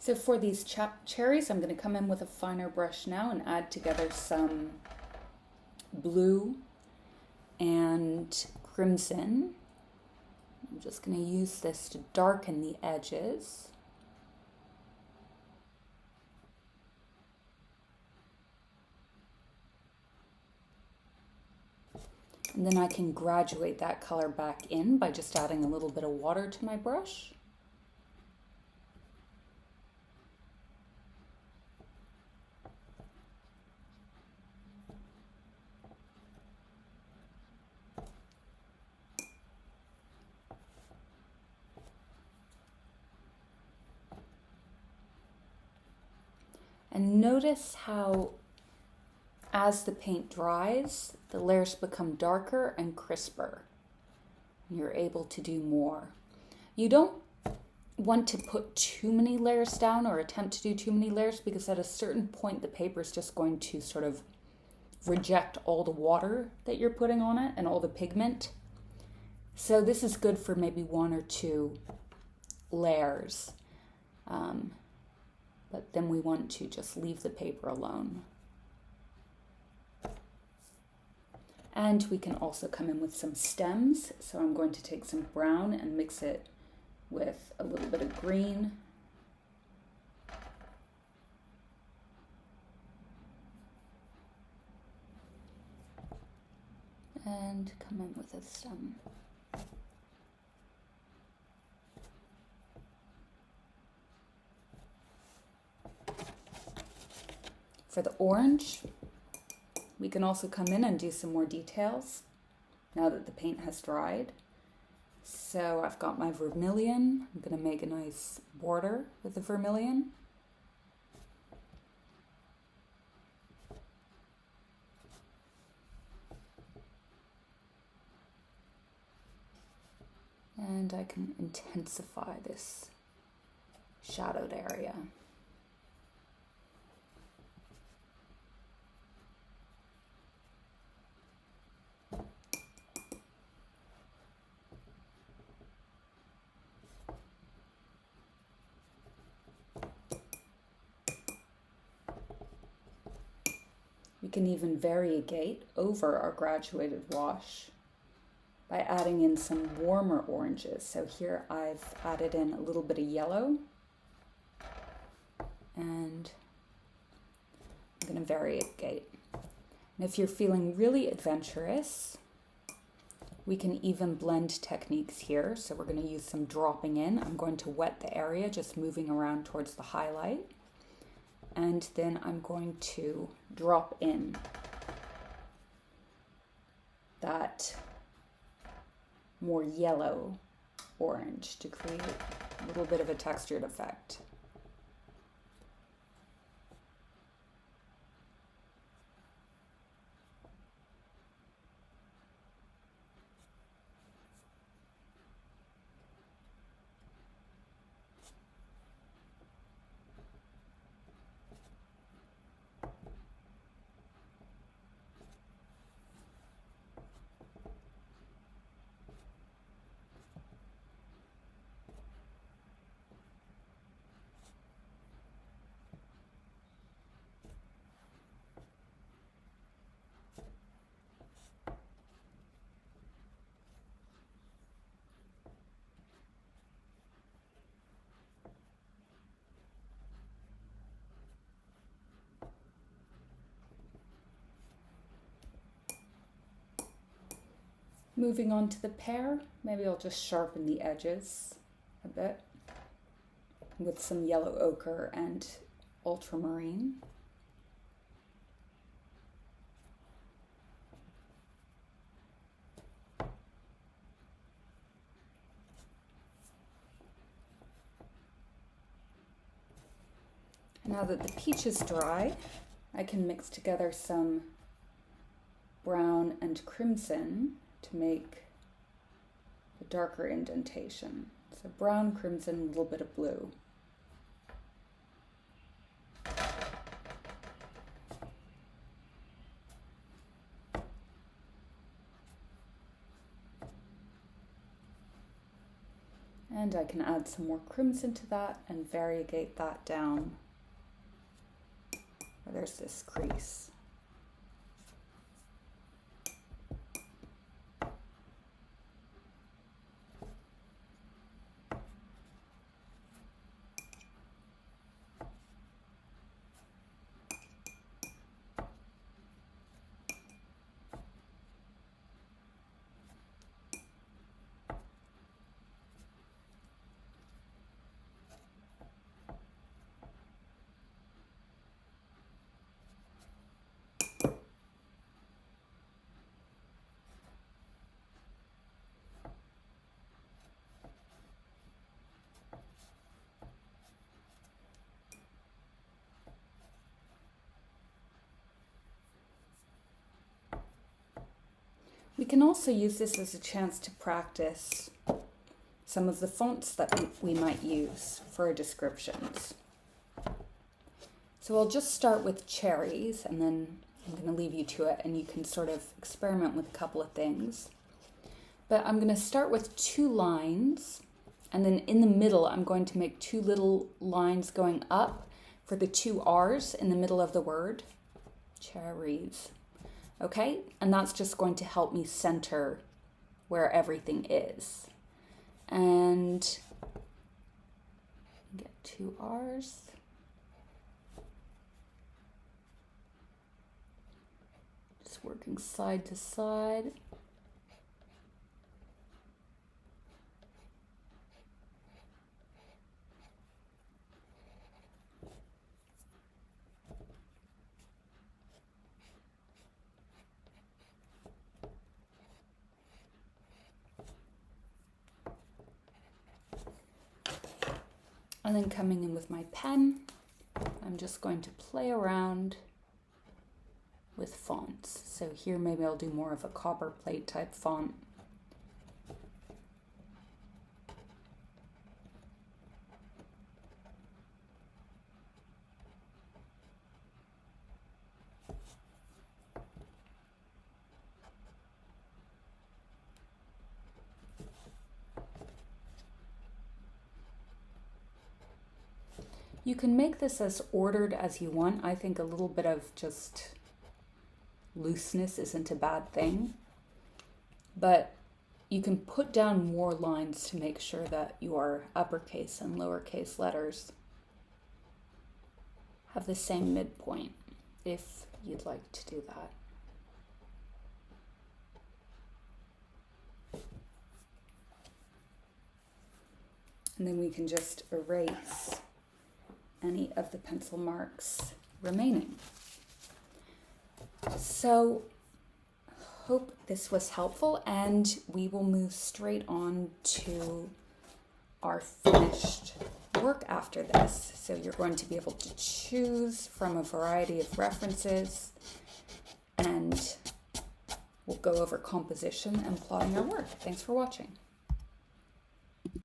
So for these cherries, I'm going to come in with a finer brush now and add together some blue and crimson. I'm just going to use this to darken the edges. And then I can graduate that color back in by just adding a little bit of water to my brush. And notice how as the paint dries, the layers become darker and crisper. You're able to do more. You don't want to put too many layers down or attempt to do too many layers, because at a certain point the paper is just going to sort of reject all the water that you're putting on it and all the pigment. So this is good for maybe 1 or 2 layers. But then we want to just leave the paper alone. And we can also come in with some stems. So I'm going to take some brown and mix it with a little bit of green. And come in with a stem. For the orange, we can also come in and do some more details now that the paint has dried. So I've got my vermilion. I'm going to make a nice border with the vermilion. And I can intensify this shadowed area. We can even variegate over our graduated wash by adding in some warmer oranges. So here I've added in a little bit of yellow, and I'm going to variegate. And if you're feeling really adventurous, we can even blend techniques here. So we're going to use some dropping in. I'm going to wet the area, just moving around towards the highlight. And then I'm going to drop in that more yellow orange to create a little bit of a textured effect. Moving on to the pear, maybe I'll just sharpen the edges a bit with some yellow ochre and ultramarine. Now that the peach is dry, I can mix together some brown and crimson to make a darker indentation. So brown, crimson, a little bit of blue. And I can add some more crimson to that and variegate that down where there's this crease. We can also use this as a chance to practice some of the fonts that we might use for our descriptions. So I'll just start with cherries, and then I'm going to leave you to it, and you can sort of experiment with a couple of things. But I'm going to start with 2 lines, and then in the middle I'm going to make 2 little lines going up for the 2 R's in the middle of the word. Cherries. Okay, and that's just going to help me center where everything is. And get 2 R's. Just working side to side. And then coming in with my pen, I'm just going to play around with fonts. So here maybe I'll do more of a copper plate type font. You can make this as ordered as you want. I think a little bit of just looseness isn't a bad thing, but you can put down more lines to make sure that your uppercase and lowercase letters have the same midpoint if you'd like to do that. And then we can just erase any of the pencil marks remaining. So, hope this was helpful, and we will move straight on to our finished work after this. So you're going to be able to choose from a variety of references, and we'll go over composition and plotting our work. Thanks for watching.